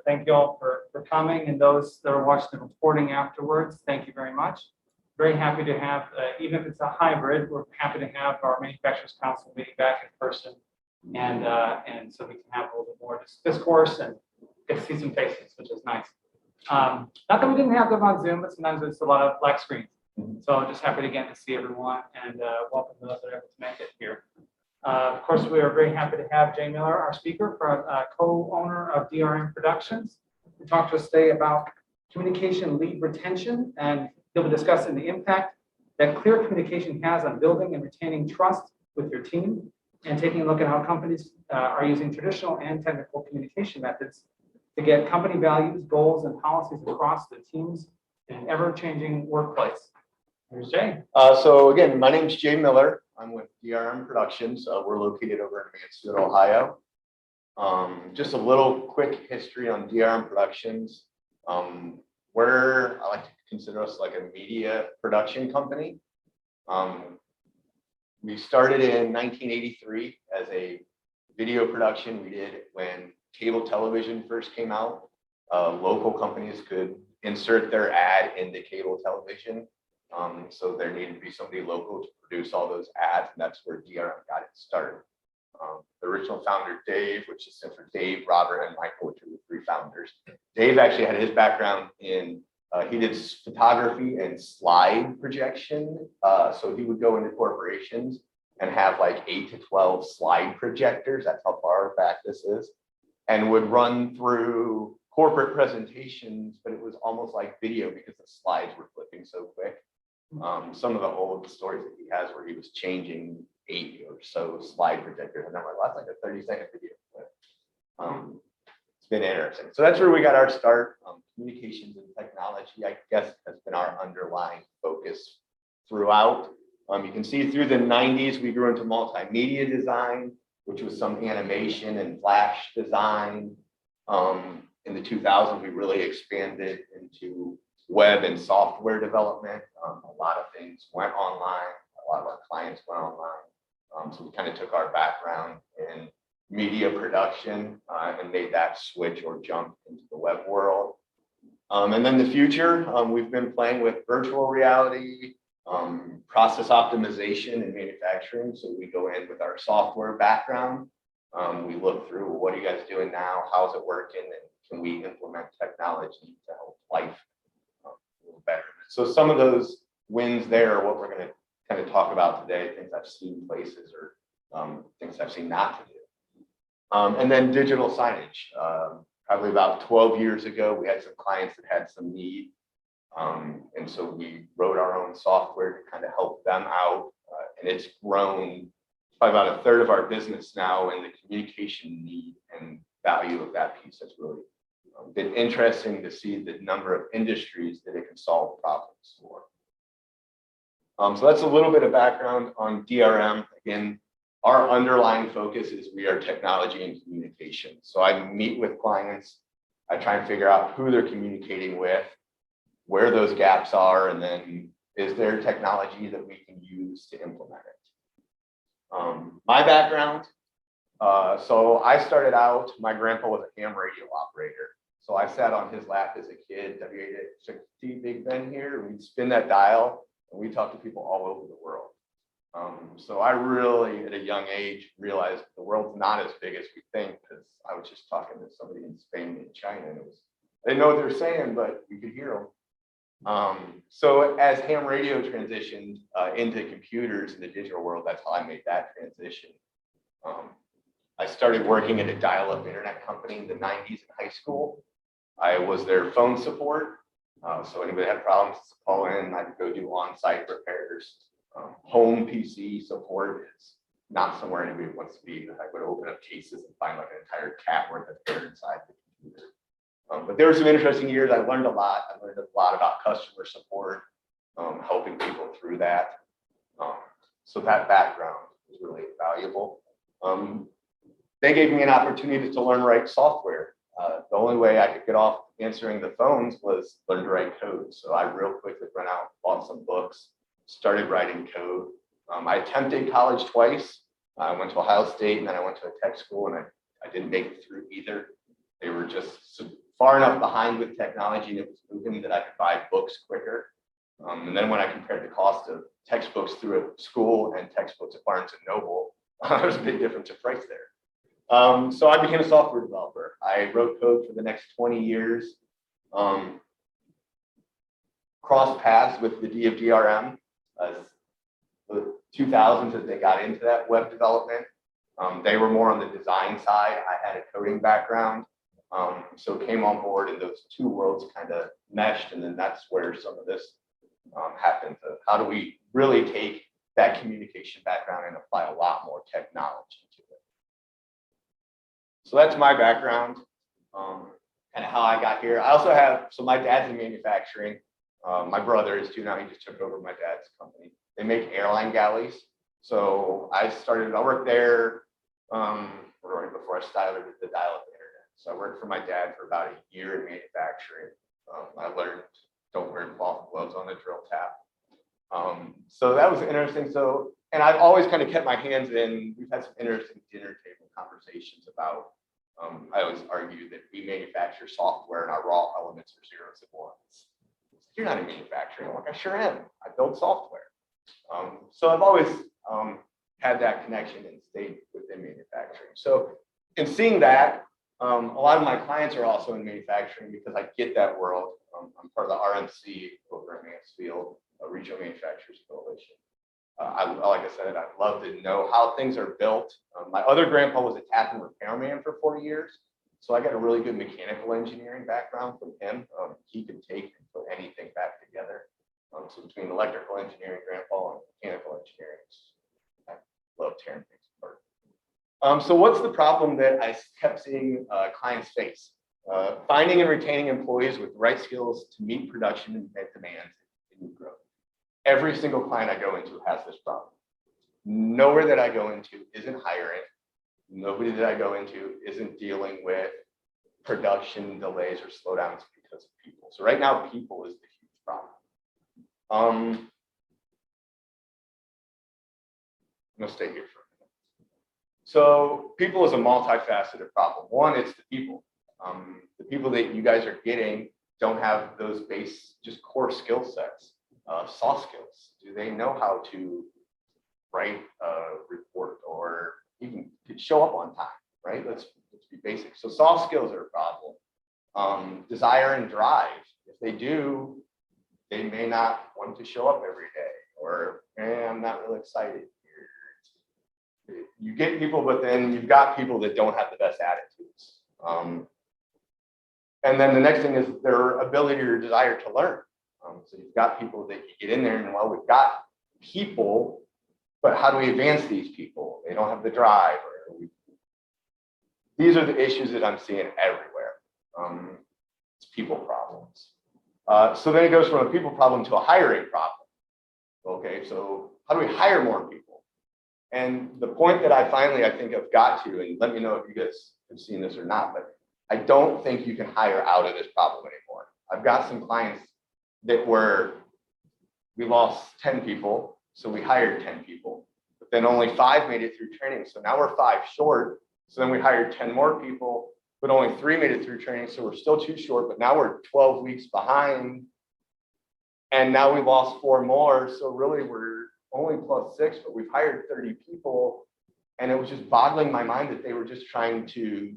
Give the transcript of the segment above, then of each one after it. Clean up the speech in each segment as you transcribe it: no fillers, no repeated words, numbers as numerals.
Thank you all for coming, and those that are watching the recording afterwards, thank you very much. Very happy to have, even if it's a hybrid, we're happy to have our Manufacturers Council meeting back in person, and so we can have a little bit more discourse and get to see some faces, which is nice. Not that we didn't have them on Zoom, but sometimes it's a lot of black screens. So I'm just happy again to see everyone, and welcome those that are able to make it here. Of course, we are very happy to have Jay Miller, our speaker, co-owner of DRM Productions, to talk to us today about communication lead retention, and he'll be discussing the impact that clear communication has on building and retaining trust with your team, and taking a look at how companies are using traditional and technical communication methods to get company values, goals, and policies across the teams in an ever-changing workplace. Here's Jay. So again, my name's Jay Miller. I'm with DRM Productions. We're located over in Mansfield, Ohio. Just a little quick history on DRM Productions. I like to consider us like a media production company. We started in 1983 as a video production. We did when cable television first came out. Local companies could insert their ad into cable television. So there needed to be somebody local to produce all those ads, and that's where DRM got it started. The original founder, Dave, which is stands for Dave, Robert, and Michael, which are the three founders. Dave actually had his background in, he did photography and slide projection. So he would go into corporations and have like 8 to 12 slide projectors. That's how far back this is. And would run through corporate presentations, but it was almost like video because the slides were flipping so quick. Some of the old stories that he has where he was changing 8 or so slide projectors, and I'm like, well, that's like a 30-second video. But, it's been interesting. So that's where we got our start. Communications and technology, I guess, has been our underlying focus throughout. You can see through the 90s, we grew into multimedia design, which was some animation and flash design. In the 2000s, we really expanded into web and software development. A lot of things went online. A lot of our clients went online. So we kind of took our background in media production and made that switch or jump into the web world. And then the future, we've been playing with virtual reality, process optimization and manufacturing. So we go in with our software background. We look through, what are you guys doing now? How's it working? And can we implement technology to help life a little better? So some of those wins there are what we're going to kind of talk about today, things I've seen places or things I've seen not to do. And then digital signage. Probably about 12 years ago, we had some clients that had some need. And so we wrote our own software to kind of help them out. And it's grown probably about a third of our business now, and the communication need and value of that piece has really been interesting to see the number of industries that it can solve problems for. So that's a little bit of background on DRM. Again, our underlying focus is we are technology and communication. So I meet with clients, I try and figure out who they're communicating with, where those gaps are, and then is there technology that we can use to implement it. My background, so I started out, my grandpa was a ham radio operator. So I sat on his lap as a kid, W860 Big Ben here, and we'd spin that dial, and we talked to people all over the world. So I really, at a young age, realized the world's not as big as we think, because I was just talking to somebody in Spain and China, and I didn't know what they were saying, but you could hear them. So as ham radio transitioned into computers in the digital world, that's how I made that transition. I started working at a dial-up internet company in the 90s in high school. I was their phone support. So anybody had problems to call in, I'd go do on-site repairs. Home PC support is not somewhere anybody wants to be. I would open up cases and find like an entire cat worth of hair inside the computer. But there were some interesting years. I learned a lot. I learned a lot about customer support, helping people through that. So that background was really valuable. They gave me an opportunity to learn to write software. The only way I could get off answering the phones was learn to write code. So I real quickly went out, bought some books, started writing code. I attempted college twice. I went to Ohio State and then I went to a tech school, and I didn't make it through either. They were just far enough behind with technology and it was moving that I could buy books quicker. And then when I compared the cost of textbooks through a school and textbooks at Barnes and Noble, there's a big difference in price there. So I became a software developer. I wrote code for the next 20 years. Crossed paths with the D of DRM. The 2000s as they got into that web development. They were more on the design side. I had a coding background. So came on board and those two worlds kind of meshed. And then that's where some of this happened. So how do we really take that communication background and apply a lot more technology to it? So that's my background, kind of how I got here. I also have, so my dad's in manufacturing. My brother is too now. He just took over my dad's company. They make airline galleys. So I worked there right before I started the dial-up internet. So I worked for my dad for about a year in manufacturing. I learned don't wear cloth gloves on the drill tap. So that was interesting. So, and I've always kind of kept my hands in. We've had some interesting dinner table conversations about, I always argue that we manufacture software and our raw elements are zeros and ones. You're not in manufacturing. I'm like, I sure am. I build software. So I've always had that connection and stayed within manufacturing. So in seeing that, a lot of my clients are also in manufacturing because I get that world. I'm part of the RMC over at Mansfield, a Regional Manufacturers Coalition. Like I said, I'd love to know how things are built. My other grandpa was a tap and repairman for 40 years. So I got a really good mechanical engineering background from him. He could take and put anything back together. So between electrical engineering, grandpa, and mechanical engineering, I love tearing things apart. So what's the problem that I kept seeing clients face? Finding and retaining employees with the right skills to meet production and demands and new growth. Every single client I go into has this problem. Nowhere that I go into isn't hiring. Nobody that I go into isn't dealing with production delays or slowdowns because of people. So right now, people is the huge problem. I'm gonna stay here for a minute. So people is a multifaceted problem. One, it's the people. The people that you guys are getting don't have those base, just core skill sets, soft skills. Do they know how to write a report or even show up on time, right? Let's be basic. So soft skills are a problem. Desire and drive. If they do, they may not want to show up every day, or I'm not really excited here. You get people, but then you've got people that don't have the best attitudes. And then the next thing is their ability or desire to learn. So you've got people that you get in there and, well, we've got people, but how do we advance these people? They don't have the drive. These are the issues that I'm seeing everywhere. It's people problems. So then it goes from a people problem to a hiring problem. Okay, so how do we hire more people? And the point that I finally, I think I've got to, and let me know if you guys have seen this or not, but I don't think you can hire out of this problem anymore. I've got some clients that we lost 10 people, so we hired 10 people, but then only 5 made it through training. So now we're 5 short. So then we hired 10 more people, but only 3 made it through training. So we're still 2 short, but now we're 12 weeks behind. And now we lost 4 more. So really we're only +6, but we've hired 30 people. And it was just boggling my mind that they were just trying to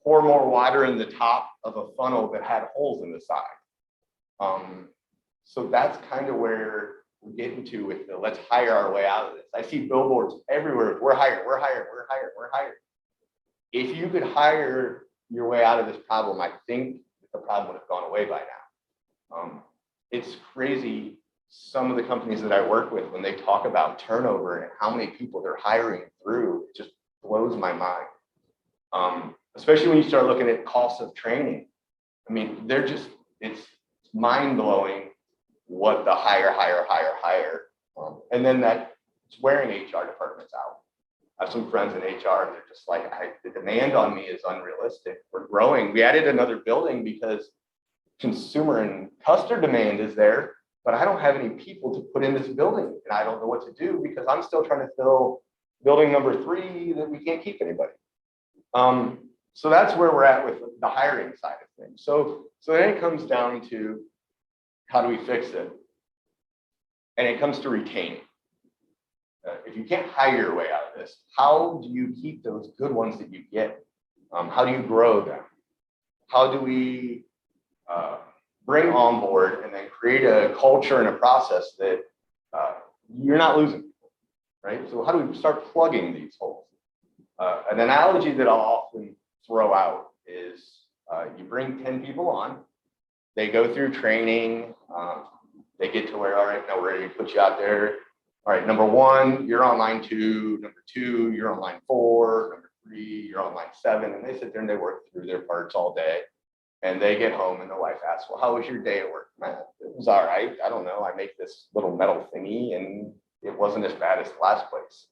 pour more water in the top of a funnel that had holes in the side. So that's kind of where we're getting to with the let's hire our way out of this. I see billboards everywhere. We're hiring, we're hiring, we're hiring, we're hiring. If you could hire your way out of this problem, I think the problem would have gone away by now. It's crazy. Some of the companies that I work with, when they talk about turnover and how many people they're hiring through, it just blows my mind. Especially when you start looking at costs of training. I mean, it's mind blowing what the hire. And then that's wearing HR departments out. I have some friends in HR, they're just like, the demand on me is unrealistic. We're growing. We added another building because consumer and customer demand is there, but I don't have any people to put in this building and I don't know what to do because I'm still trying to fill building number 3 that we can't keep anybody. So that's where we're at with the hiring side of things. So then it comes down to how do we fix it? And it comes to retaining. If you can't hire your way out of this, how do you keep those good ones that you get? How do you grow them? How do we bring on board and then create a culture and a process that you're not losing people, right? So how do we start plugging these holes? An analogy that I'll often throw out is you bring 10 people on, they go through training, they get to where, all right, now we're ready to put you out there. All right, number 1, you're on line 2. Number 2, you're on line 4. Number 3, you're on line 7. And they sit there and they work through their parts all day. And they get home and the wife asks, well, how was your day at work? Man, it was all right. I don't know. I make this little metal thingy and it wasn't as bad as the last place.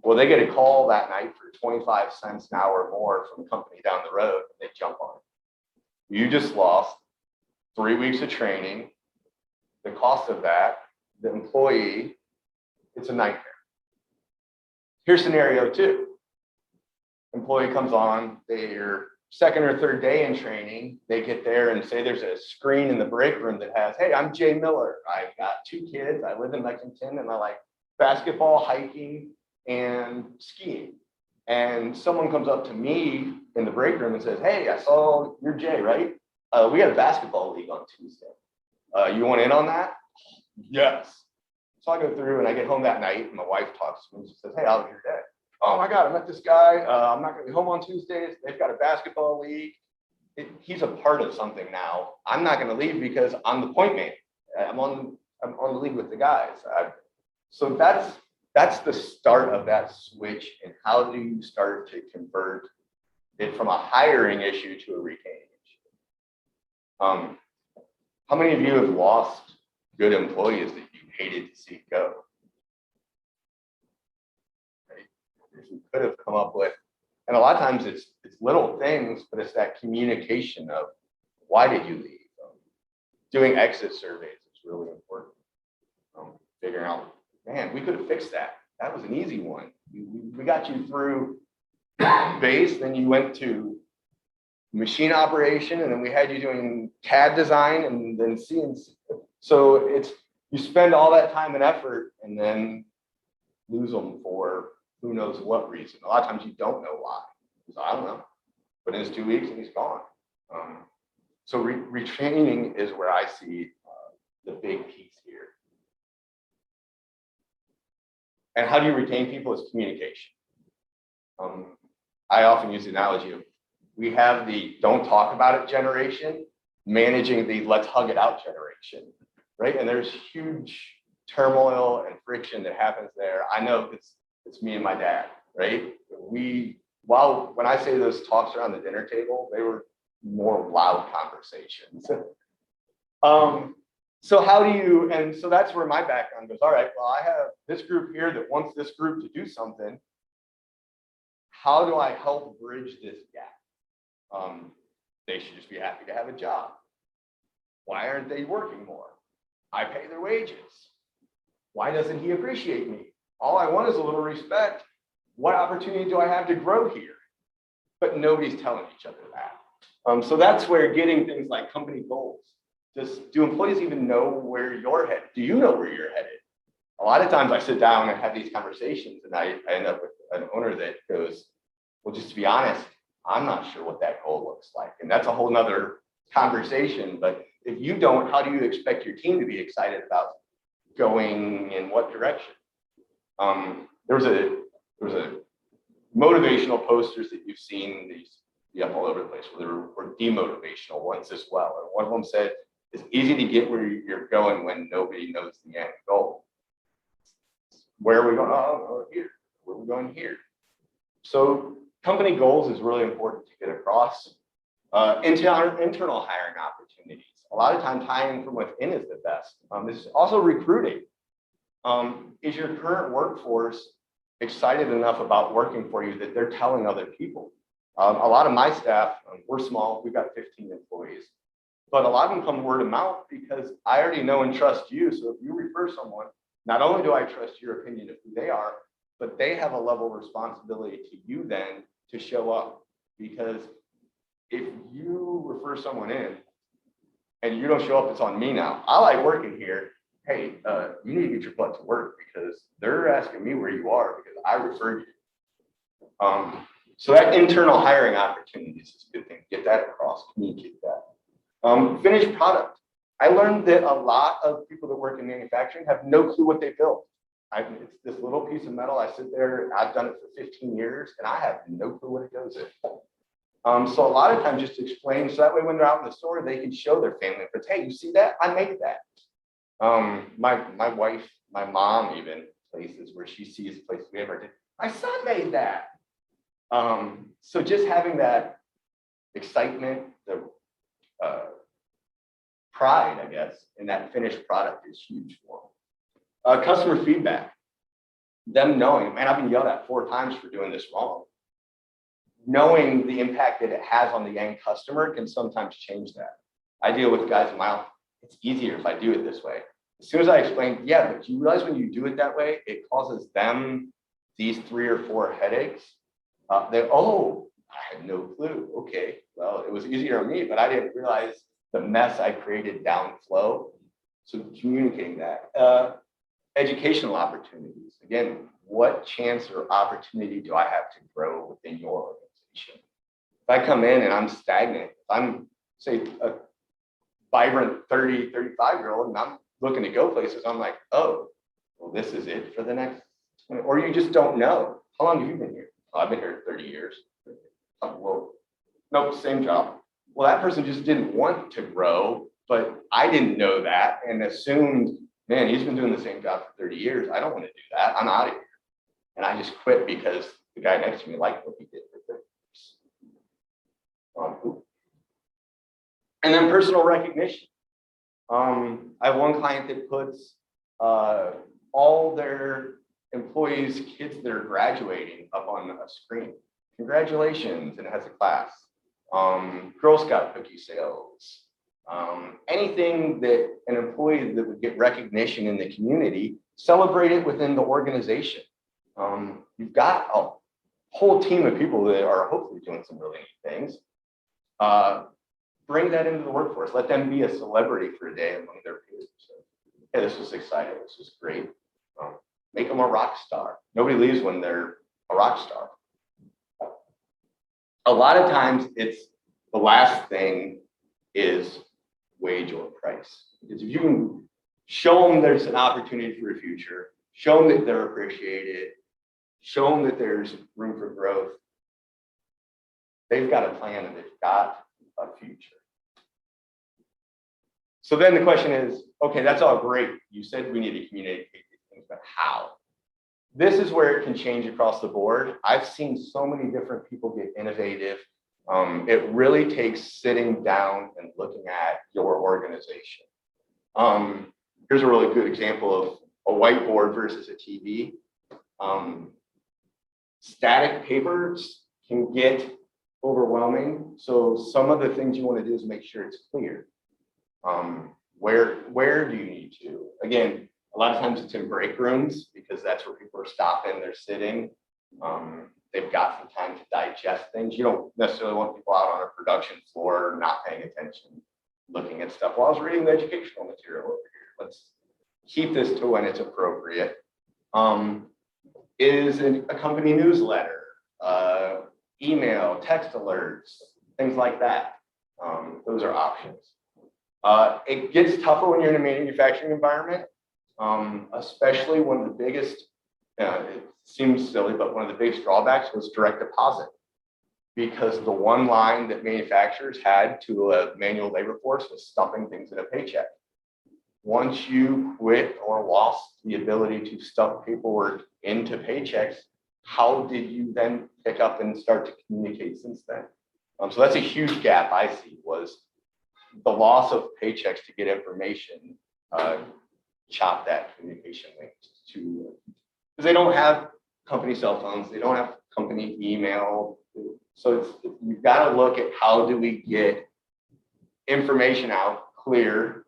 Well, they get a call that night for 25 cents an hour more from a company down the road. And they jump on it. You just lost 3 weeks of training. The cost of that, the employee, it's a nightmare. Here's scenario 2. Employee comes on, they're second or third day in training. They get there and say there's a screen in the break room that has, hey, I'm Jay Miller. I've got 2 kids. I live in Lexington and I like basketball, hiking, and skiing. And someone comes up to me in the break room and says, hey, I saw you're Jay, right? We got a basketball league on Tuesday. You want in on that? Yes. So I go through and I get home that night and my wife talks to me and she says, hey, how's your day? Oh my God, I met this guy. I'm not gonna be home on Tuesdays. They've got a basketball league. He's a part of something now. I'm not gonna leave because I'm the point man. I'm on the league with the guys. So that's the start of that switch. And how do you start to convert it from a hiring issue to a retaining issue? How many of you have lost good employees that you hated to see go? Right? If you could have come up with, and a lot of times it's little things, but it's that communication of why did you leave? Doing exit surveys is really important. Figuring out, man, we could have fixed that. That was an easy one. We got you through base, then you went to machine operation, and then we had you doing CAD design and then CNC. So you spend all that time and effort and then lose them for who knows what reason. A lot of times you don't know why. So I don't know. But it's 2 weeks and he's gone. So retraining is where I see the big piece here. And how do you retain people is communication. I often use the analogy of we have the don't talk about it generation managing the let's hug it out generation, right? And there's huge turmoil and friction that happens there. I know it's me and my dad, right? When I say those talks around the dinner table, they were more loud conversations. So how do you, and so that's where my background goes, all right, well, I have this group here that wants this group to do something. How do I help bridge this gap? They should just be happy to have a job. Why aren't they working more? I pay their wages. Why doesn't he appreciate me? All I want is a little respect. What opportunity do I have to grow here? But nobody's telling each other that. So that's where getting things like company goals. Do employees even know where you're headed? Do you know where you're headed? A lot of times I sit down and have these conversations and I end up with an owner that goes, well, just to be honest, I'm not sure what that goal looks like. And that's a whole nother conversation. But if you don't, how do you expect your team to be excited about going in what direction? There was a motivational posters that you've seen these be up all over the place, where there were demotivational ones as well. And one of them said, it's easy to get where you're going when nobody knows the end goal. Where are we going? Oh, here. Where are we going here? So company goals is really important to get across. Internal hiring opportunities. A lot of times hiring from within is the best. This is also recruiting. Is your current workforce excited enough about working for you that they're telling other people? A lot of my staff, we're small, we've got 15 employees, but a lot of them come word of mouth because I already know and trust you. So if you refer someone, not only do I trust your opinion of who they are, but they have a level of responsibility to you then to show up, because if you refer someone in and you don't show up, it's on me now. I like working here. Hey, you need to get your butt to work because they're asking me where you are because I referred you. So that internal hiring opportunities is a good thing. Get that across, communicate that. Finished product. I learned that a lot of people that work in manufacturing have no clue what they build. It's this little piece of metal. I sit there, I've done it for 15 years, and I have no clue what it goes in. So a lot of times just explain, so that way when they're out in the store, they can show their family members, hey, you see that? I made that. My wife, my mom, even places where she sees places we ever did. My son made that. So just having that excitement, the pride, I guess, in that finished product is huge for them. Customer feedback, them knowing, man, I've been yelled at 4 times for doing this wrong. Knowing the impact that it has on the end customer can sometimes change that. I deal with guys in my office, it's easier if I do it this way. As soon as I explain, yeah, but you realize when you do it that way, it causes them these 3 or 4 headaches. Oh, I had no clue. Okay, well, it was easier on me, but I didn't realize the mess I created down flow. So communicating that. Educational opportunities. Again, what chance or opportunity do I have to grow within your organization? If I come in and I'm stagnant, if I'm, say, a vibrant 30, 35-year-old and I'm looking to go places, I'm like, oh, well, this is it for the next 20, or you just don't know. How long have you been here? Oh, I've been here 30 years. Oh, well, nope, same job. Well, that person just didn't want to grow, but I didn't know that and assumed, man, he's been doing the same job for 30 years. I don't want to do that. I'm out of here. And I just quit because the guy next to me liked what he did for 30 years. And then personal recognition. I have one client that puts all their employees' kids that are graduating up on a screen. Congratulations, and it has a class. Girl Scout cookie sales. Anything that an employee that would get recognition in the community, celebrate it within the organization. You've got a whole team of people that are hopefully doing some really neat things. Bring that into the workforce. Let them be a celebrity for a day among their peers. So, hey, this was exciting. This was great. Make them a rock star. Nobody leaves when they're a rock star. A lot of times it's the last thing is wage or price. Because if you can show them there's an opportunity for a future, show them that they're appreciated, show them that there's room for growth, they've got a plan and they've got a future. So then the question is, okay, that's all great. You said we need to communicate these things, but how? This is where it can change across the board. I've seen so many different people get innovative. It really takes sitting down and looking at your organization. Here's a really good example of a whiteboard versus a TV. Static papers can get overwhelming. So some of the things you want to do is make sure it's clear. Where do you need to? Again, a lot of times it's in break rooms because that's where people are stopping, they're sitting. They've got some time to digest things. You don't necessarily want people out on a production floor not paying attention, looking at stuff. Well, I was reading the educational material over here. Let's keep this to when it's appropriate. Is a company newsletter, email, text alerts, things like that. Those are options. It gets tougher when you're in a manufacturing environment, especially one of the biggest, it seems silly, but one of the biggest drawbacks was direct deposit, because the one line that manufacturers had to a manual labor force was stuffing things in a paycheck. Once you quit or lost the ability to stuff paperwork into paychecks, how did you then pick up and start to communicate since then? So that's a huge gap I see, was the loss of paychecks to get information, chop that communication link to, because they don't have company cell phones, they don't have company email. So you've got to look at how do we get information out clear,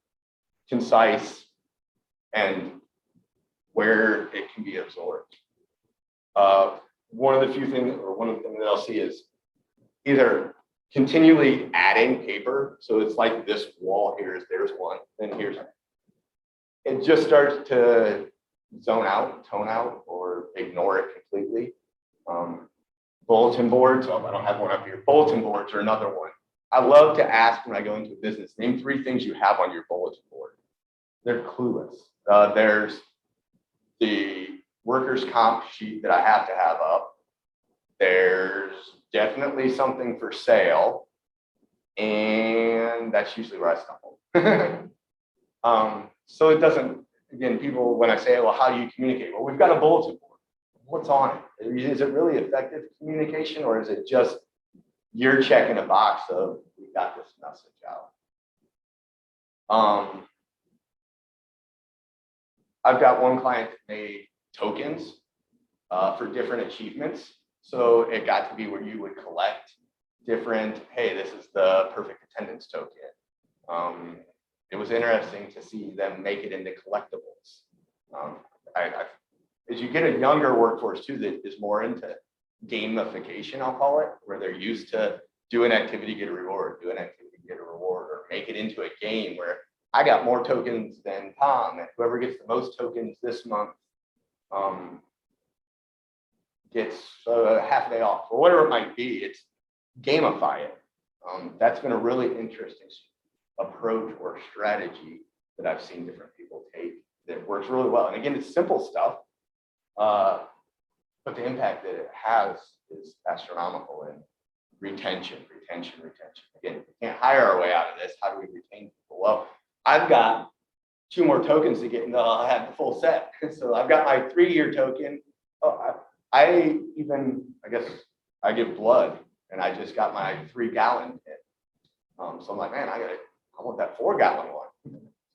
concise, and where it can be absorbed. One of the things that I'll see is either continually adding paper. So it's like this wall here is there's one, then here's, it just starts to zone out, tone out, or ignore it completely. Bulletin boards, oh, I don't have one up here. Bulletin boards are another one. I love to ask when I go into a business, name 3 things you have on your bulletin board. They're clueless. There's the workers' comp sheet that I have to have up. There's definitely something for sale. And that's usually where I stumble. So it doesn't, again, people, when I say, well, how do you communicate? Well, we've got a bulletin board. What's on it? Is it really effective communication, or is it just you're checking a box of we got this message out? I've got one client that made tokens for different achievements. So it got to be where you would collect different, hey, this is the perfect attendance token. It was interesting to see them make it into collectibles. As you get a younger workforce too, that is more into gamification, I'll call it, where they're used to do an activity, get a reward, do an activity, get a reward, or make it into a game where I got more tokens than Tom, and whoever gets the most tokens this month gets half a day off, or whatever it might be. It's gamify it. That's been a really interesting approach or strategy that I've seen different people take that works really well. And again, it's simple stuff, but the impact that it has is astronomical in retention. Again, we can't hire our way out of this. How do we retain people? Well, I've got 2 more tokens to get, and I'll have the full set. So I've got my 3-year token. Oh, I guess I give blood, and I just got my 3-gallon kit. So I'm like, man, I want that 4-gallon one.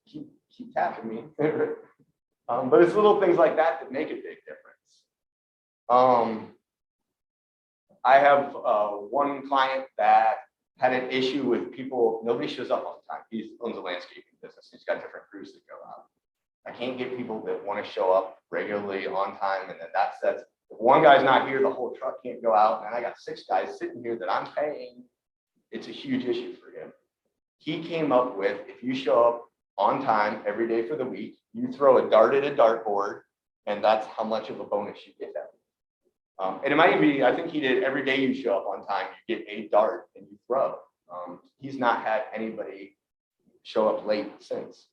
Keep tapping me. But it's little things like that that make a big difference. I have one client that had an issue with people, nobody shows up on time. He owns a landscaping business. He's got different crews that go out. I can't get people that want to show up regularly on time, and then that sets, if one guy's not here, the whole truck can't go out, and I got 6 guys sitting here that I'm paying. It's a huge issue for him. He came up with, if you show up on time every day for the week, you throw a dart at a dartboard, and that's how much of a bonus you get that week. And it might be, I think he did every day you show up on time, you get a dart and you throw. He's not had anybody show up late since.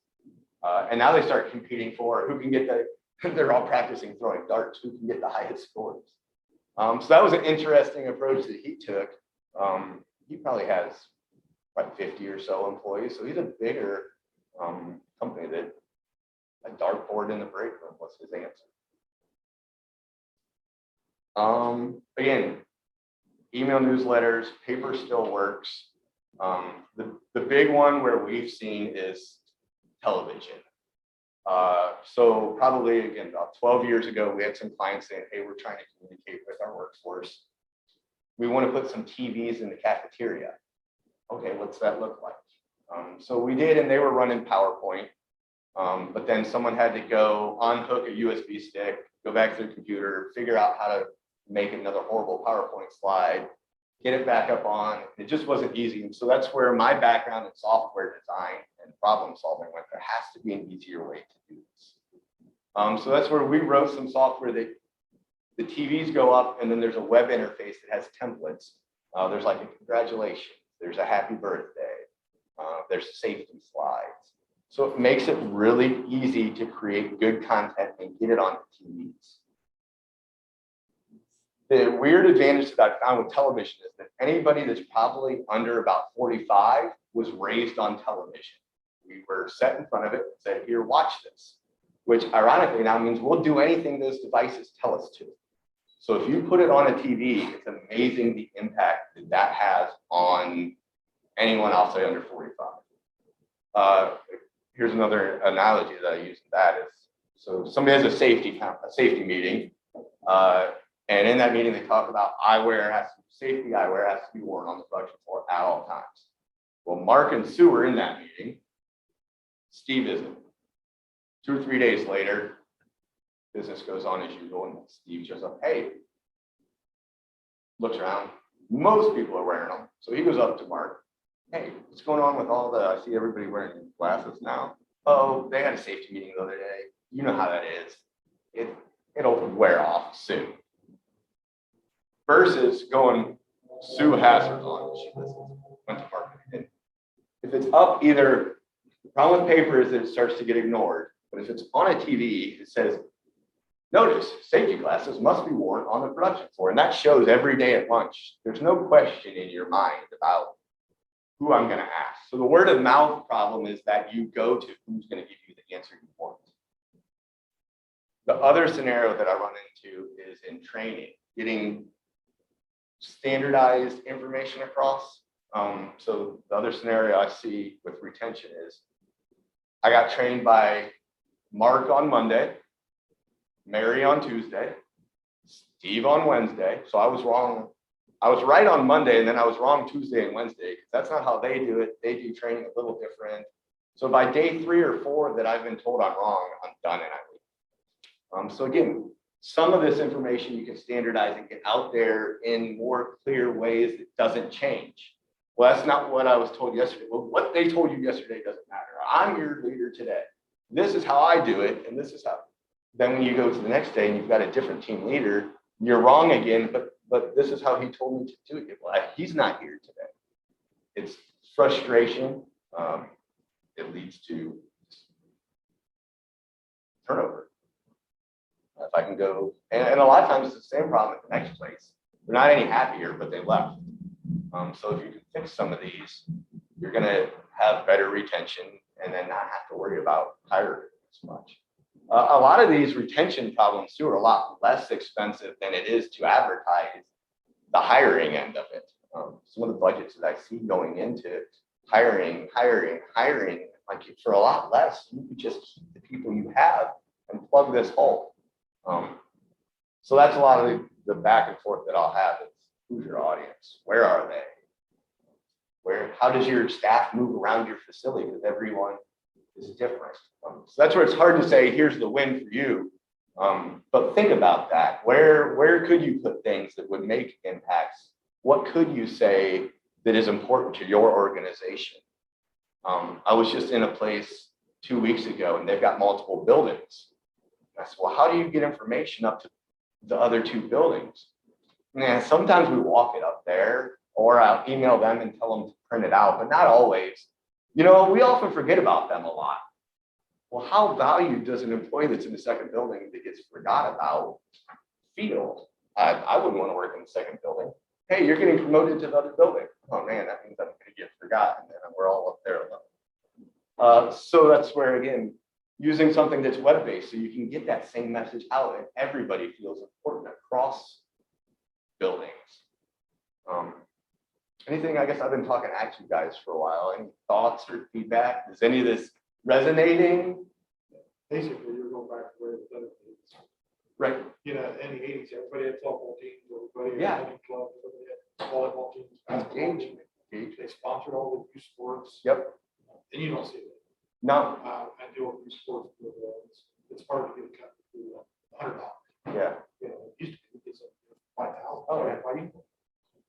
And now they start competing for who can get they're all practicing throwing darts, who can get the highest scores. So that was an interesting approach that he took. He probably has like 50 or so employees. So he's a bigger company that a dartboard in the break room was his answer. Again, email newsletters, paper still works. The big one where we've seen is television. So probably, again, about 12 years ago, we had some clients saying, hey, we're trying to communicate with our workforce. We want to put some TVs in the cafeteria. Okay, what's that look like? So we did, and they were running PowerPoint. But then someone had to go unhook a USB stick, go back to the computer, figure out how to make another horrible PowerPoint slide, get it back up on. It just wasn't easy. And so that's where my background in software design and problem solving went. There has to be an easier way to do this. So that's where we wrote some software that the TVs go up, and then there's a web interface that has templates. There's like a congratulations, there's a happy birthday, there's safety slides. So it makes it really easy to create good content and get it on the TVs. The weird advantage that I found with television is that anybody that's probably under about 45 was raised on television. We were set in front of it and said, here, watch this, which ironically now means we'll do anything those devices tell us to. So if you put it on a TV, it's amazing the impact that that has on anyone, I'll say, under 45. Here's another analogy that I use in that is, so somebody has a safety meeting, and in that meeting they talk about safety eyewear has to be worn on the production floor at all times. Well, Mark and Sue are in that meeting. Steve isn't. 2 or 3 days later, business goes on as usual, and Steve shows up. Hey, looks around, Most people are wearing them. So he goes up to Mark. Hey, what's going on with all the, I see everybody wearing glasses now. Oh, they had a safety meeting the other day. You know how that is. It'll wear off soon. Versus going, Sue has her on. She went to marketing. If it's up, either the problem with paper is that it starts to get ignored. But if it's on a TV, it says, notice safety glasses must be worn on the production floor. And that shows every day at lunch. There's no question in your mind about who I'm going to ask. So the word of mouth problem is that you go to who's going to give you the answer you want. The other scenario that I run into is in training, getting standardized information across. So the other scenario I see with retention is I got trained by Mark on Monday, Mary on Tuesday, Steve on Wednesday. So I was wrong. I was right on Monday, and then I was wrong Tuesday and Wednesday, because that's not how they do it. They do training a little different. So by day 3 or 4 that I've been told I'm wrong, I'm done and I leave. So again, some of this information you can standardize and get out there in more clear ways that doesn't change. Well, that's not what I was told yesterday. Well, what they told you yesterday doesn't matter. I'm your leader today. This is how I do it, and this is how. Then when you go to the next day and you've got a different team leader, you're wrong again, but this is how he told me to do it. Well, he's not here today. It's frustration. It leads to turnover. If I can go, and a lot of times it's the same problem at the next place. They're not any happier, but they left. So if you can fix some of these, you're going to have better retention and then not have to worry about hiring as much. A lot of these retention problems too are a lot less expensive than it is to advertise the hiring end of it. Some of the budgets that I see going into hiring, like for a lot less, you could just keep the people you have and plug this hole. So that's a lot of the back and forth that I'll have is who's your audience? Where are they? How does your staff move around your facility? Because everyone is different. So that's where it's hard to say, here's the win for you. But think about that. Where could you put things that would make impacts? What could you say that is important to your organization? I was just in a place 2 weeks ago and they've got multiple buildings. And I said, well, how do you get information up to the other 2 buildings? And sometimes we walk it up there, or I'll email them and tell them to print it out, but not always. You know, we often forget about them a lot. Well, how valued does an employee that's in the second building that gets forgot about feel? I wouldn't want to work in the second building. Hey, you're getting promoted to the other building. Oh man, that means I'm going to get forgotten, and we're all up there alone. So that's where, again, using something that's web-based so you can get that same message out and everybody feels important across buildings. Anything, I guess I've been talking at you guys for a while. Any thoughts or feedback? Is any of this resonating? Basically, you're going back to where it's done. Right. You know, in the 80s, everybody had football teams, everybody Yeah. had running clubs, everybody had volleyball teams, basketball teams. They sponsored all the youth sports. Yep. And you don't see it. No. I deal with youth sports. It's hard to get a cut for $100. Yeah. You know, it used to be it's $5,000. Oh, yeah. Why you?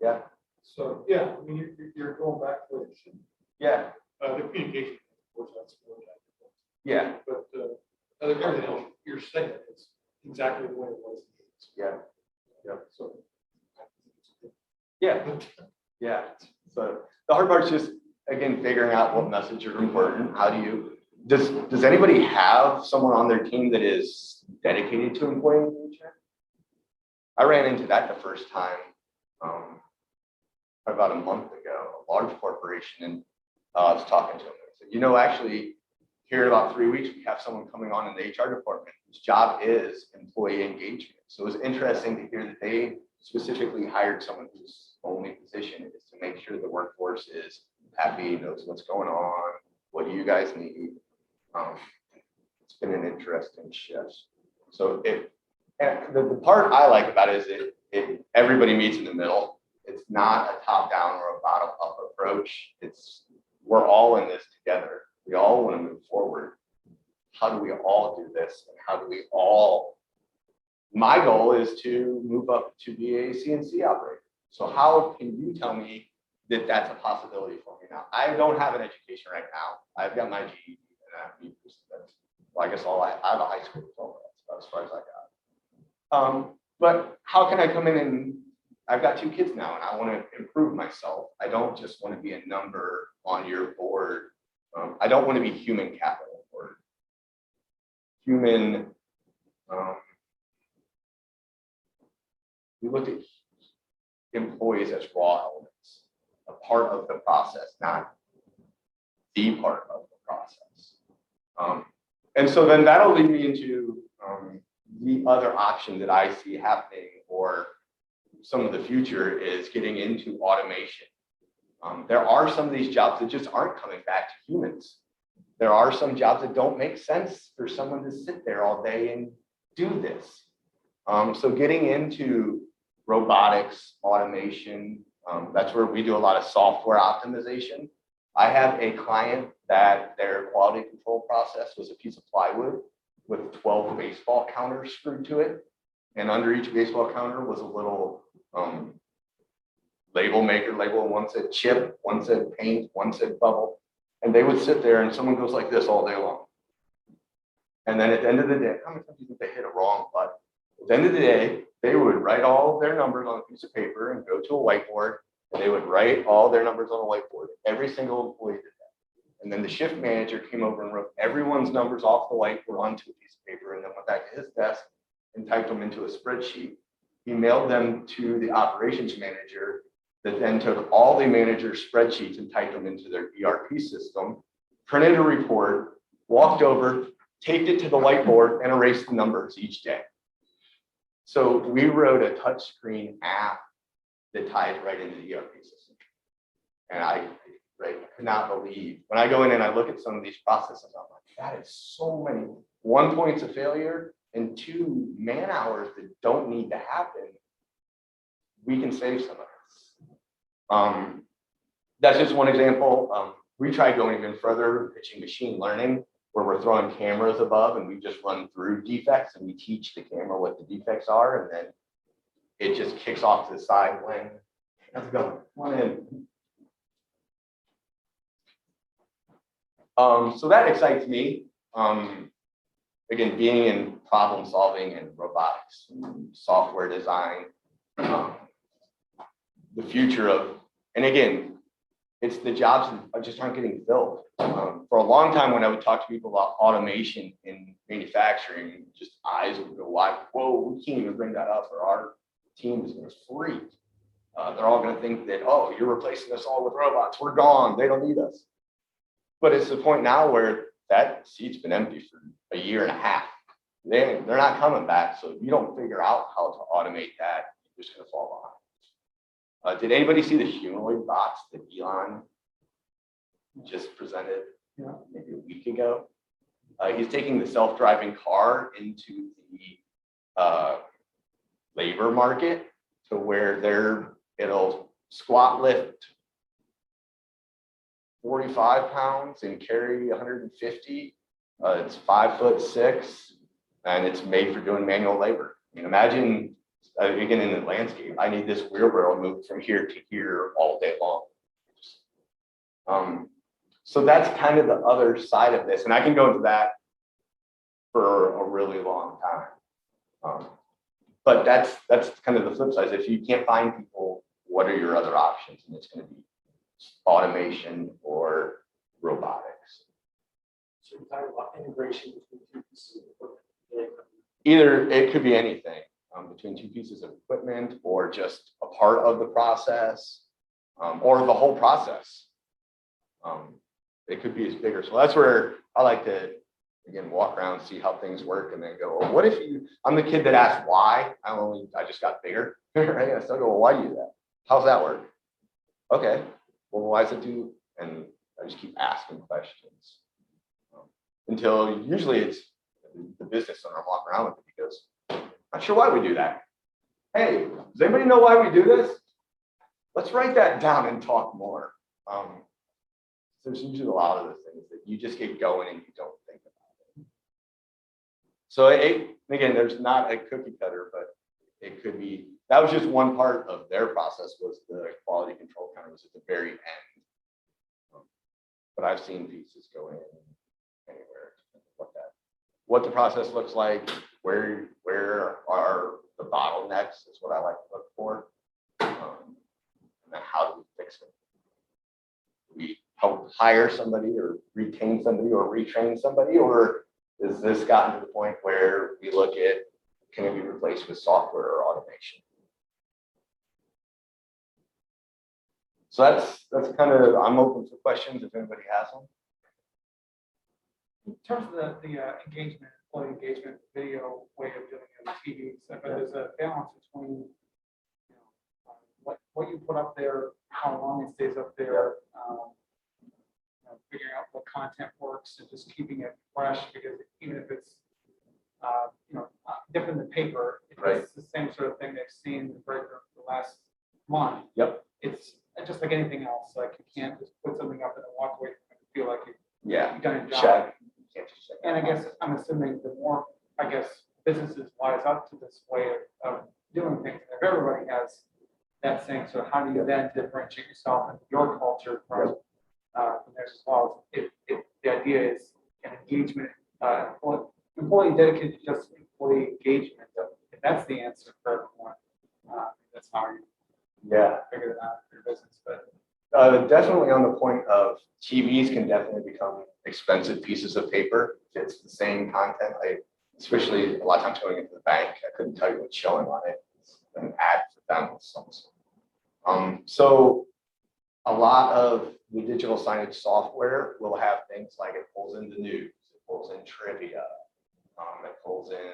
Yeah. So yeah, I mean you're going back to it. Yeah. The communication, of course, that's more than that. Yeah. But everything else you're saying it's exactly the way it was. Yeah. Yeah. So. Yeah. Yeah. So the hard part's just, again, figuring out what message are important. How do you, does anybody have someone on their team that is dedicated to employee engagement? I ran into that the first time about a month ago, a large corporation, and I was talking to them. I said, you know, actually, here in about 3 weeks, we have someone coming on in the HR department whose job is employee engagement. So it was interesting to hear that they specifically hired someone whose only position is to make sure the workforce is happy, knows what's going on, what do you guys need. It's been an interesting shift. So the part I like about it is everybody meets in the middle. It's not a top-down or a bottom-up approach. We're all in this together. We all want to move forward. How do we all do this? And how do we all? My goal is to move up to be a CNC operator. So how can you tell me that that's a possibility for me now? I don't have an education right now. I've got my GED, and well, I guess I have a high school diploma. That's about as far as I got. But how can I come in and I've got 2 kids now, and I want to improve myself. I don't just want to be a number on your board. I don't want to be human capital or human. We look at employees as raw elements, a part of the process, not the part of the process. And so then that'll lead me into the other option that I see happening, or some of the future, is getting into automation. There are some of these jobs that just aren't coming back to humans. There are some jobs that don't make sense for someone to sit there all day and do this. So getting into robotics, automation, that's where we do a lot of software optimization. I have a client that their quality control process was a piece of plywood with 12 baseball counters screwed to it. And under each baseball counter was a little label maker. One said chip, one said paint, one said bubble. And they would sit there and someone goes like this all day long. And then at the end of the day, how many times do you think they hit a wrong button? At the end of the day, they would write all their numbers on a piece of paper and go to a whiteboard, and they would write all their numbers on a whiteboard. Every single employee did that. And then the shift manager came over and wrote everyone's numbers off the whiteboard onto a piece of paper, and then went back to his desk and typed them into a spreadsheet. He mailed them to the operations manager, that then took all the manager's spreadsheets and typed them into their ERP system, printed a report, walked over, taped it to the whiteboard, and erased the numbers each day. So we wrote a touchscreen app that ties right into the ERP system. And I could not believe, when I go in and I look at some of these processes, I'm like, that is so many 1 points of failure and 2 man hours that don't need to happen. We can save some of this. That's just one example. We tried going even further, pitching machine learning, where we're throwing cameras above and we just run through defects and we teach the camera what the defects are, and then it just kicks off to the side when, how's it going? Come on in. So that excites me. Again, being in problem solving and robotics, software design, the future of, and again, it's the jobs that just aren't getting filled. For a long time, when I would talk to people about automation in manufacturing, just eyes would go wide. Whoa, we can't even bring that up, or our team is going to freak. They're all going to think that, oh, you're replacing us all with robots. We're gone. They don't need us. But it's the point now where that seat's been empty for a year and a half. They're not coming back. So if you don't figure out how to automate that, you're just going to fall behind. Did anybody see the humanoid bots that Elon just presented maybe a week ago? He's taking the self-driving car into the labor market, to where it'll squat lift 45 pounds and carry 150. It's 5'6", and it's made for doing manual labor. I mean, imagine. Again, in the landscape, I need this wheelbarrow moved from here to here all day long. So that's kind of the other side of this, and I can go into that for a really long time. But that's kind of the flip side. If you can't find people, what are your other options? And it's going to be automation or robotics. So you're talking about integration between 2 pieces of equipment. Either it could be anything. Between 2 pieces of equipment, or just a part of the process, or the whole process. It could be as bigger. So that's where I like to, again, walk around, see how things work, and then go, well, what if I'm the kid that asked why. I just got bigger, right? I still go, well, why do you do that? How's that work? Okay, well, why does it do? And I just keep asking questions until usually it's the business owner. I'm walking around with it because not sure why we do that. Hey, does anybody know why we do this? Let's write that down and talk more. There's usually a lot of the things that you just get going and you don't think about it. So again, there's not a cookie cutter, but It could be, that was just one part of their process, was the quality control counter was at the very end. But I've seen pieces go in anywhere. What the process looks like, where are the bottlenecks is what I like to look for. And then how do we fix it? We help hire somebody or retain somebody or retrain somebody, or is this gotten to the point where we look at, can it be replaced with software or automation? So that's kind of, I'm open for questions if anybody has them. In terms of the engagement, employee engagement video way of doing it on TVs, but there's a balance between what you put up there, how long it stays up there, figuring out what content works and just keeping it fresh, because even if it's different than paper, it's the same sort of thing they've seen in the break room for the last month. Yep. It's just like anything else. Like you can't just put something up and then walk away from it and feel like you've done your job. Check. And I guess I'm assuming the more, businesses wise up to this way of doing things, if everybody has that same, so how do you then differentiate yourself and your culture from theirs as well? If the idea is an engagement, employee dedicated to just employee engagement, if that's the answer for everyone, that's how you figure it out for your business. But definitely on the point of TVs can definitely become expensive pieces of paper. If it's the same content, especially a lot of times going into the bank, I couldn't tell you what's showing on it. It's an ad for them with some sort. So a lot of the digital signage software will have things like it pulls in the news, it pulls in trivia, it pulls in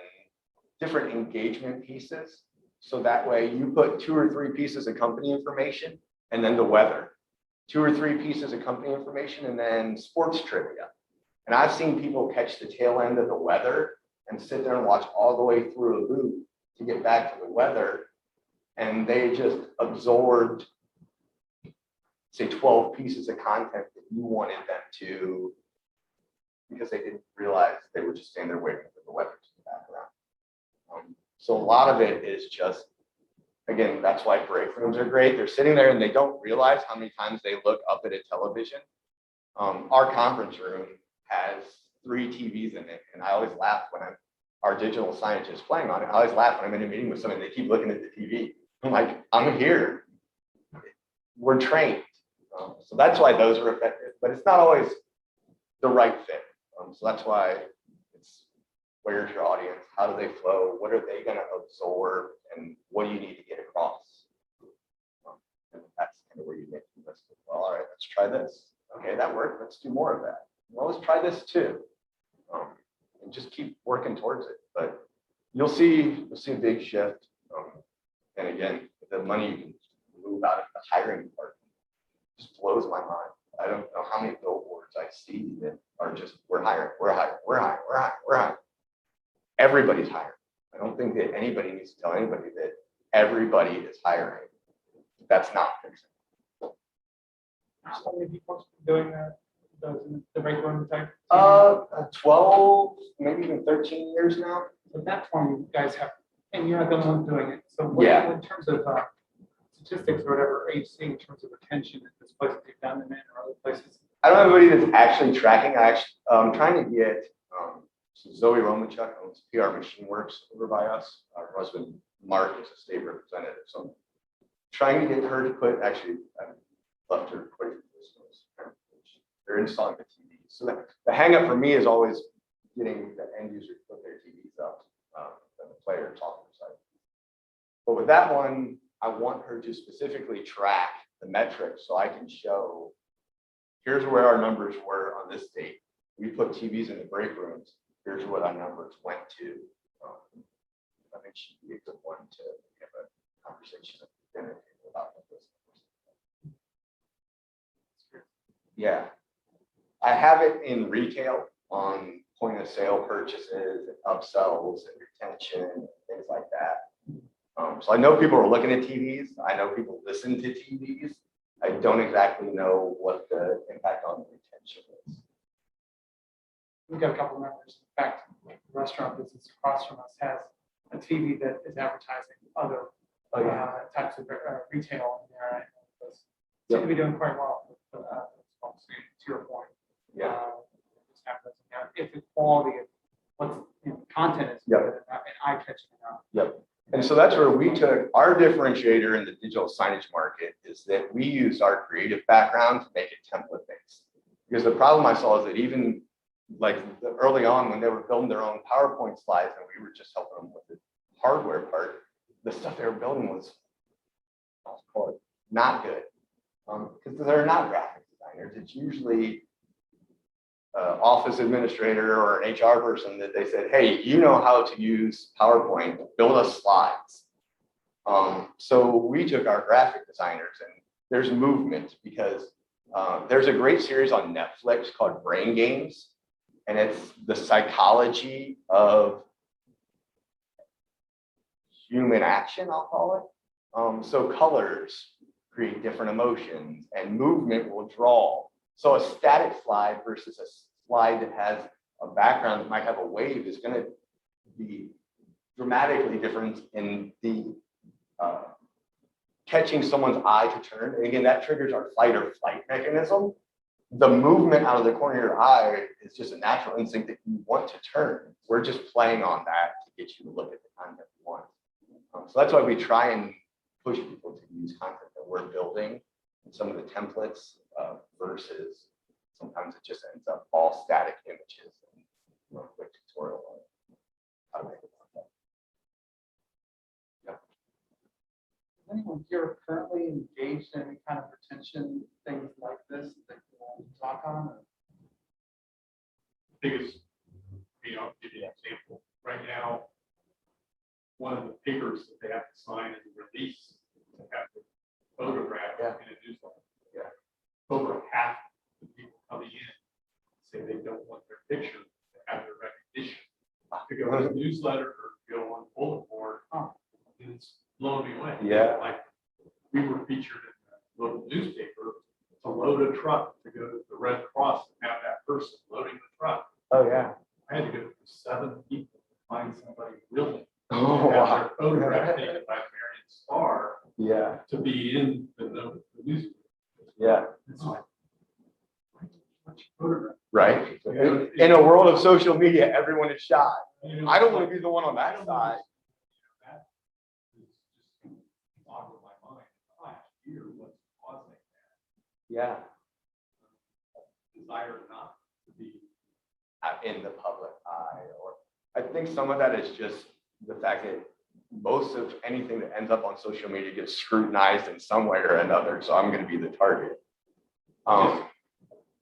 different engagement pieces. So that way you put 2 or 3 pieces of company information and then the weather, 2 or 3 pieces of company information and then sports trivia. And I've seen people catch the tail end of the weather and sit there and watch all the way through a loop to get back to the weather. And they just absorbed, say, 12 pieces of content that you wanted them to, because they didn't realize they were just standing there waiting for the weather to come back around. So a lot of it is just, again, that's why break rooms are great. They're sitting there and they don't realize how many times they look up at a television. Our conference room has 3 TVs in it, and I always laugh when our digital signage is playing on it. I always laugh when I'm in a meeting with somebody, they keep looking at the TV. I'm like, I'm here. We're trained. So that's why those are effective, but it's not always the right fit. So that's why it's, where's your audience? How do they flow? What are they going to absorb? And what do you need to get across? And that's kind of where you make the list. Well, all right, let's try this. Okay, that worked. Let's do more of that. Well, let's try this too. And just keep working towards it. But you'll see a big shift. And again, the money you can move out of the hiring part just blows my mind. I don't know how many billboards I see that are just, we're hiring. Everybody's hiring. I don't think that anybody needs to tell anybody that everybody is hiring. That's not fixing. how many people doing the break room type? 12, maybe even 13 years now. At that point, you guys have, and you're not the one doing it. So in terms of statistics or whatever, are you seeing in terms of retention at this place that you've done them in or other places? I don't have anybody that's actually tracking. I'm trying to get Zoe Romachuk owns PR Machine Works over by us. Her husband Mark is a state representative, so I'm trying to get her to put. Actually, I left her quite a few listeners. They're installing the TV. So the hang up for me is always getting the end user to put their TVs up and the player talking side. But with that one, I want her to specifically track the metrics so I can show, here's where our numbers were on this date. We put TVs in the break rooms. Here's what our numbers went to. I think she'd be a good one to have a conversation at the dinner table about this. Yeah. I have it in retail on point of sale purchases, and upsells, and retention, and things like that. So I know people are looking at TVs. I know people listen to TVs. I don't exactly know what the impact on the retention is. We've got a couple of members. In fact, the restaurant business across from us has a TV that is advertising other Oh, yeah. types of retail in there. Seem to be doing quite well. To your point. Yeah. Just have those, if the quality of what's content is Yep. good and eye-catching enough. Yep. And so that's where we took our differentiator in the digital signage market is that we used our creative background to make it template based. Because the problem I saw is that even like early on when they were building their own PowerPoint slides and we were just helping them with the hardware part, the stuff they were building was, I'll call it, not good. Because they're not graphic designers. It's usually office administrator or an HR person that they said, hey, you know how to use PowerPoint, build us slides. So we took our graphic designers and there's movement because there's a great series on Netflix called Brain Games. And it's the psychology of human action, I'll call it. So colors create different emotions and movement will draw. So a static slide versus a slide that has a background that might have a wave is going to be dramatically different in the catching someone's eye to turn. And again, that triggers our fight or flight mechanism. The movement out of the corner of your eye is just a natural instinct that you want to turn. We're just playing on that to get you to look at the content you want. So that's why we try and push people to use content that we're building and some of the templates versus sometimes it just ends up all static images and a quick tutorial on how to make it. Yeah. Is anyone here currently engaged in any kind of retention things like this that you want to talk on? Biggest, I'll give you an example. Right now, one of the papers that they have to sign is a release to have to photograph in a newsletter. Yeah. Over half the people coming in say they don't want their picture to have their recognition to go in a newsletter or go on bulletin board. And it's blowing me away. Yeah. Like we were featured in the local newspaper to load a truck to go to the Red Cross and have that person loading the truck. Oh yeah. I had to go through 7 people to find somebody willing Oh to have wow. their photograph taken by Marion Star Yeah. to be in the newspaper. Yeah. It's like, photograph. Right. In a world of social media, everyone is shy. You know, I don't like, want to be the one on that side. that is just boggled my mind. Last year, what's causing that Yeah. desire not to be. In the public eye, or I think some of that is just the fact that most of anything that ends up on social media gets scrutinized in some way or another. So I'm going to be the target.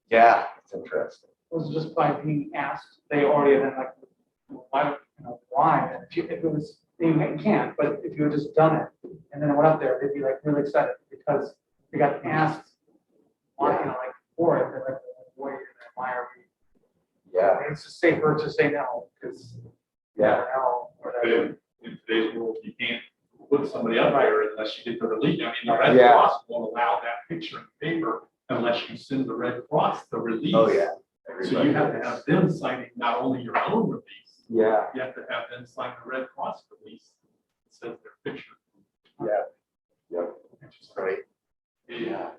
Yeah, it's interesting. Was it just by being asked? They already had been like, why? Why? And if it was, you can't. But if you had just done it and then it went up there, they'd be like really excited because they got asked. Why? Like for it. They're like, why are we? Yeah. It's just safer to say no because Yeah. no, whatever. In today's world, you can't put somebody up there unless you get the release. I mean, the Red Yeah. Cross won't allow that picture in paper unless you send the Red Cross the release. Oh yeah. So you have to have them signing not only your own release, Yeah. you have to have them sign the Red Cross release that says their picture. Yeah. Yep. Great. Yeah.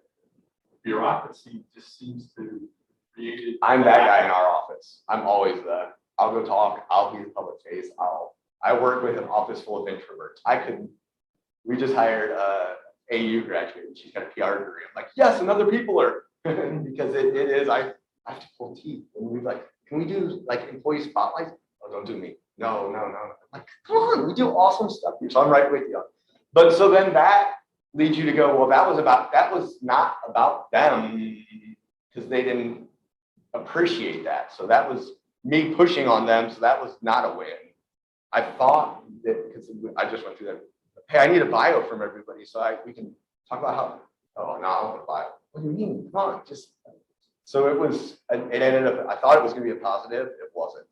Bureaucracy just seems to create. I'm that guy in our office. I'm always I'll go talk. I'll be the public face. I work with an office full of introverts. We just hired AU graduate and she's got a PR degree. I'm like, yes, and other people are because it is, I have to pull teeth. And we're like, can we do like employee spotlights? Oh, don't do me. No. I'm like, come on, we do awesome stuff here. So I'm right with you. But so then that leads you to go, well, that was not about them because they didn't appreciate that. So that was me pushing on them. So that was not a win. I thought that because I just went through that. Hey, I need a bio from everybody so we can talk about how. Oh no, I don't want a bio. What do you mean? Come on, just. So it ended up. I thought it was going to be a positive. It wasn't.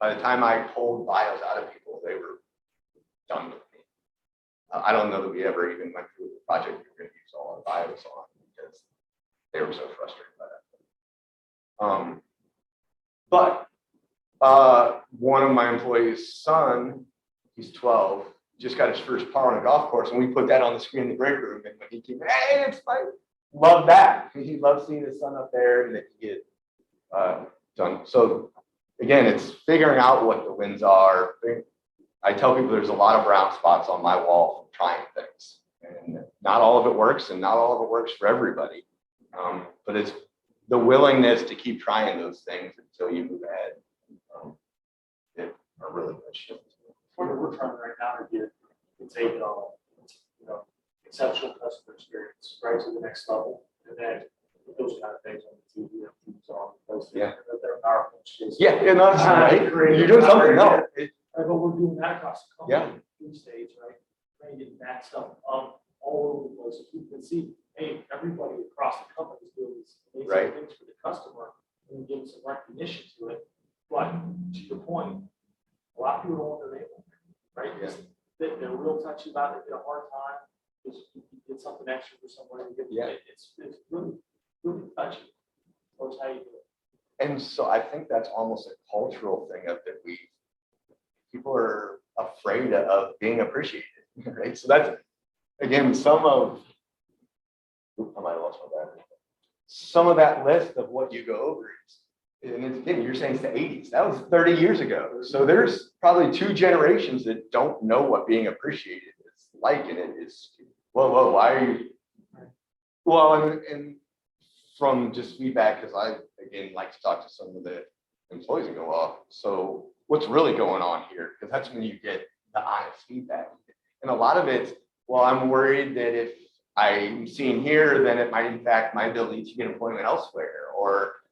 By the time I pulled bios out of people, they were done with me. I don't know that we ever even went through the project we were going to use all our bios on because they were so frustrated by that. But one of my employees' son, he's 12, just got his first par on a golf course, and we put that on the screen in the break room. And when he came, hey, it's fine. Love that. He loves seeing his son up there and that he get done. So again, it's figuring out what the wins are. I tell people there's a lot of brown spots on my wall from trying things, and not all of it works, and not all of it works for everybody. But it's the willingness to keep trying those things until you move ahead. It are really good shit. What we're trying right now to get, take exceptional customer experience right to the next level, and then those kind of things on the TV, on those things that are powerful. Yeah, and that's right. You're doing something. No, But we're doing that across the company. Yeah. Stage, right? Trying to get that stuff up all over the place. So you can see, hey, everybody across the company is doing these amazing things for the customer, and give some recognition to it. But to your point, a lot of people don't want their name on there, right? Yeah. They're real touchy about it, get a hard time, because you get something extra for somebody. It's really, really touchy. That's how you do it. And so I think that's almost a cultural thing of that people are afraid of being appreciated, right? So that's, again, some of that list of what you go over is, and it's, again, you're saying it's the 80s. That was 30 years ago. So there's probably 2 generations that don't know what being appreciated is like, and it is, whoa, why are you? Well, and from just feedback, because I, again, like to talk to some of the employees and go, well, so what's really going on here? Because that's when you get the honest feedback. And a lot of it's, well, I'm worried that if I'm seen here, then it might impact my ability to get employment elsewhere. Or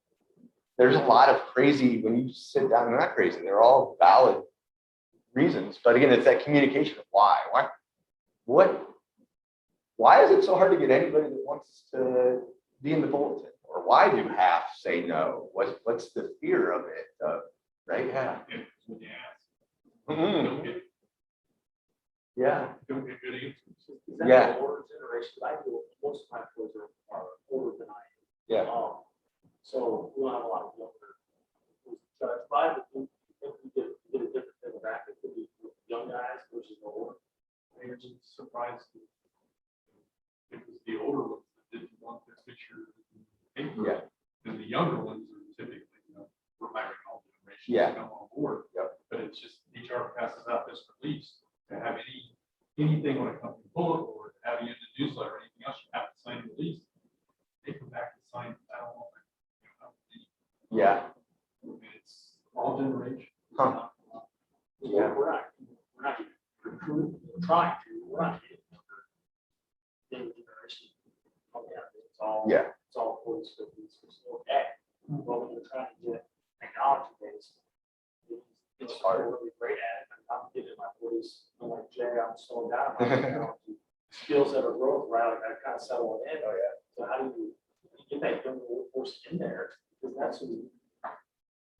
there's a lot of crazy, when you sit down, they're not crazy, they're all valid reasons. But again, it's that communication of why. Why is it so hard to get anybody that wants to be in the bulletin? Or why do half say no? What's the fear of it? Right? Yeah. Yeah. Don't get good answers. The older generation, I feel most of my employees are older than I am. Yeah. So we don't have a lot of younger. Judged by, but we get a different demographic. Could be young guys versus older. They're just surprised. It was the older ones that didn't want their picture in paper. Yeah. And the younger ones are typically, we're hiring all generations Yeah. to come on board. Yep. But it's just HR passes out this release to have anything on a company bullet board, have you in the newsletter, or anything else, you have to sign a release. They come back and sign, I don't know. Yeah. It's all generation. Huh. Yeah, we're not even recruiting, we're trying to, we're not getting younger generation. It's all, it's all 40s, 50s, which is okay. But when you're trying to get technology based, it's hard. Really great at it. I'm getting my voice. I'm like, Jay, I'm slowing down my technology skills that are growth, right? Like I kind of settle it in. Oh yeah. So how do you get that younger workforce in there? Because that's who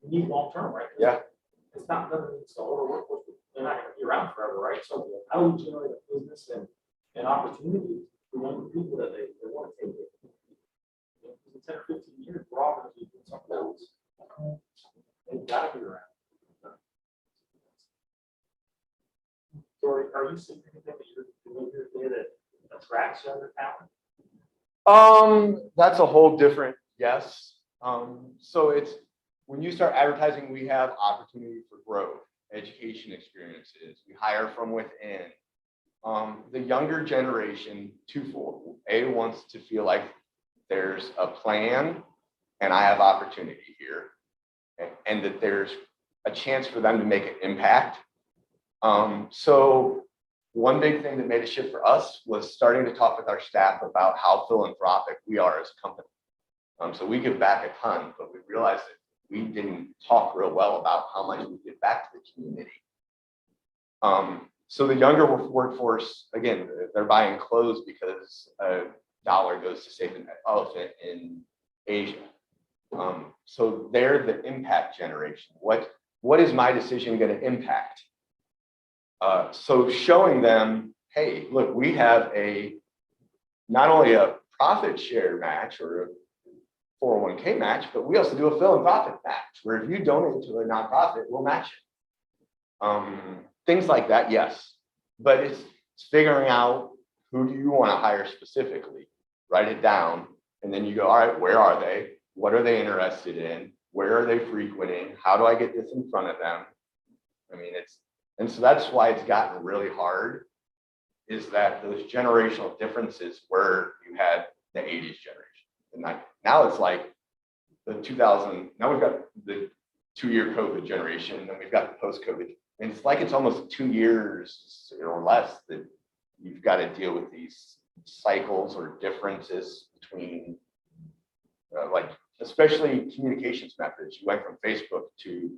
we need long term, right? Yeah. It's not nothing. It's the older workforce. They're not going to be around forever, right? So how do we generate a business and opportunity for younger people that they want to take it? In 10 or 15 years, we're all going to be doing something else. They've got to be around. So are you seeing anything that you're doing here today that attracts younger talent? That's a whole different yes. So it's when you start advertising, we have opportunity for growth, education experiences. We hire from within. The younger generation, twofold. A wants to feel like there's a plan and I have opportunity here, and that there's a chance for them to make an impact. So one big thing that made a shift for us was starting to talk with our staff about how philanthropic we are as a company. So we give back a ton, but we realized that we didn't talk real well about how much we give back to the community. So the younger workforce, again, they're buying clothes because a dollar goes to save an elephant in Asia. So they're the impact generation. What is my decision going to impact? So showing them, hey, look, we have not only a profit share match or a 401k match, but we also do a philanthropic match where if you donate to a nonprofit, we'll match it. Things like that, yes. But it's figuring out who do you want to hire specifically, write it down, and then you go, all right, where are they? What are they interested in? Where are they frequenting? How do I get this in front of them? I mean, and so that's why it's gotten really hard, is that those generational differences where you had the 80s generation. And now it's like the 2000, now we've got the 2-year COVID generation, and then we've got the post-COVID. And it's like it's almost 2 years or less that you've got to deal with these cycles or differences between, like, especially communications methods. You went from Facebook to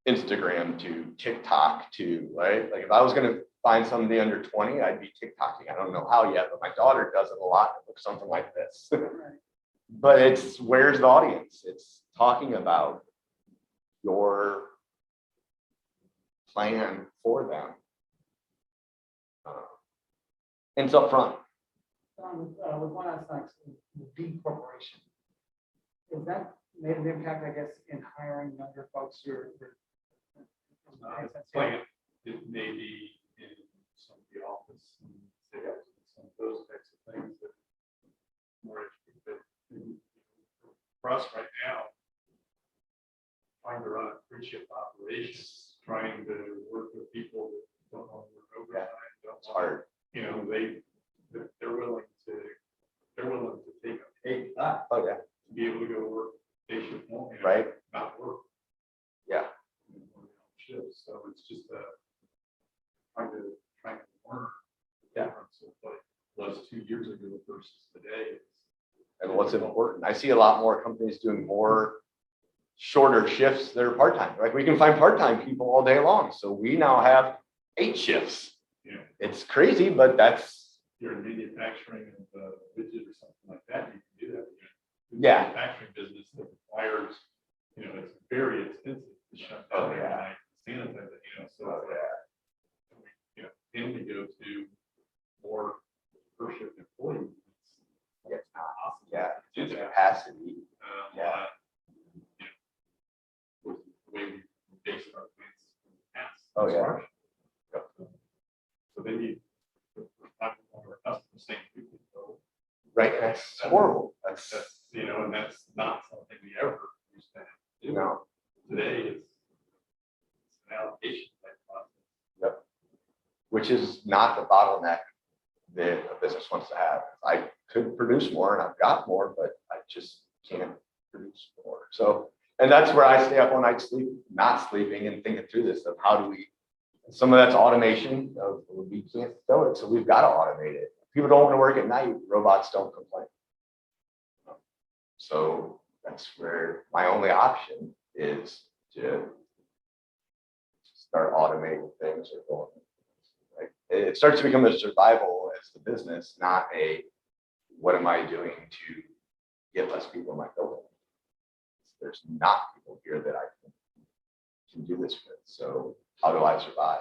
Instagram to TikTok to, right? Like if I was going to find somebody under 20, I'd be TikToking. I don't know how yet, but my daughter does it a lot. It looks something like this. But it's, where's the audience? It's talking about your plan for them. And it's upfront. With one aspect, the B Corporation, has that made an impact, I guess, in hiring younger folks who are? Plant, it may be in some of the office and sales and some of those types of things that more educated. For us right now, trying to run a three-shift operation, trying to work with people that don't want to work overtime. It's hard. You know, they're willing to take a pay cut Oh yeah. to be able to go work day shift more, you know, Right. not work. Yeah. Shifts. So it's just trying to learn the difference of what it was 2 years ago versus today. And what's important, I see a lot more companies doing more shorter shifts that are part-time. Like we can find part-time people all day long. So we now have 8 shifts. Yeah. It's crazy, but that's, You're in manufacturing of a widget or something like that, you can do that. Yeah. Manufacturing business that requires, you know, it's very expensive to shut down every night, sanitize it, you know, so you know, can we go to more per shift employees? it's not, Awesome. yeah, Do it's that. capacity. Yeah. You know, with the way we base our plans in the past. Oh, yeah. Yep. So then you, our customers saying, we can go. Right, that's horrible. That's, You know, and that's not something we ever used to have to do. no, Today it's an allocation type process. yep. Which is not the bottleneck that a business wants to have. I could produce more and I've got more, but I just can't produce more. So, and that's where I stay up all night not sleeping and thinking through this of how do we, some of that's automation of we can't fill it. So we've got to automate it. People don't want to work at night. Robots don't complain. So that's where my only option is to start automating things or going. Like it starts to become a survival as the business, not a what am I doing to get less people in my building. There's not people here that I can do this with. So how do I survive?